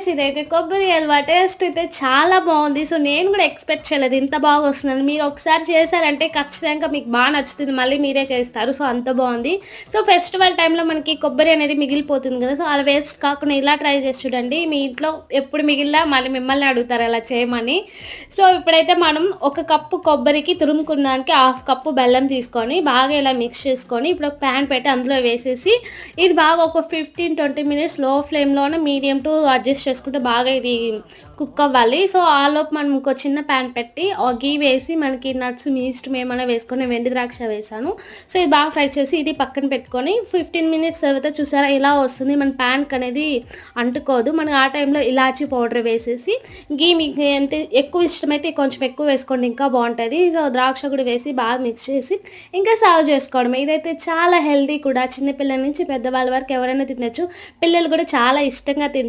Yes. ఇదైతే కొబ్బరి halwa taste అయితే చాలా బావుంది. సో, నేను గూడా ఎక్స్‌పెక్ట్ చేయలేదు ఇంత బాగొస్తుందని. మీరొకసారి చేశారంటే ఖచ్చితంగా మీకు నచ్చుతుంది. మళ్ళీ మీరే చేస్తారు. సో, అంత బావుంది. సో, ఫెస్టివల్ టైమ్‌లో మనకి కొబ్బరి అనేది మిగిలిపోతుంది గదా! సో, అలా వేస్ట్ కాకుండా ఇలా ట్రై చేసి చూడండి. మీ ఇంట్లో ఎప్పుడు మిగిలినా మళ్ళీ మిమ్మల్నే అడుగుతారు అలా చేయమని. సో, ఇప్పుడైతే మనం ఒక కప్పు కొబ్బరికి తురుముకున్నానికి హాఫ్ కప్పు బెల్లం తీసుకొని బాగా ఇలా మిక్స్ చేసుకొని ఇప్పుడు ఒక పాన్ పెట్టి అందులో వేసేసి ఇది బాగా ఒక 15-20 మినిట్స్ లో ఫ్లేమ్‌లోనే మీడియం టు అడ్జస్ట్ చేసుకుంటే బాగా ఇది కుక్ అవ్వాలి. సో, ఆలోపు మనం ఇంకో చిన్న పాన్ పెట్టి గీ వేసి మనకి నట్స్ మీ ఇష్టం ఏమైనా వేసుకొని నేను వెండి ద్రాక్ష వేశాను. సో, ఇది బాగా ఫ్రై చేసి ఇది పక్కన పెట్టుకొని 15 మినిట్స్ తర్వాత చూసారా ఇలా వస్తుంది. మన పాన్‌కనేది అంటుకోదు. మనం ఆ టైంలో ఇలాచీ పౌడర్ వేసేసి గీ మీకు ఎంత ఎక్కువ ఇష్టమైతే కొంచెం ఎక్కువ వేసుకోండి ఇంకా బావుంటది. సో, ద్రాక్ష కూడా వేసి బాగా మిక్స్ చేసి ఇంకా సర్వ్ చేసుకోవడమే. ఇదైతే చాలా హెల్తీ కూడా. చిన్న పిల్లల నుంచి పెద్దవాళ్ళ వరకు ఎవరైనా తినొచ్చు. పిల్లలు కూడా చాలా ఇష్టంగా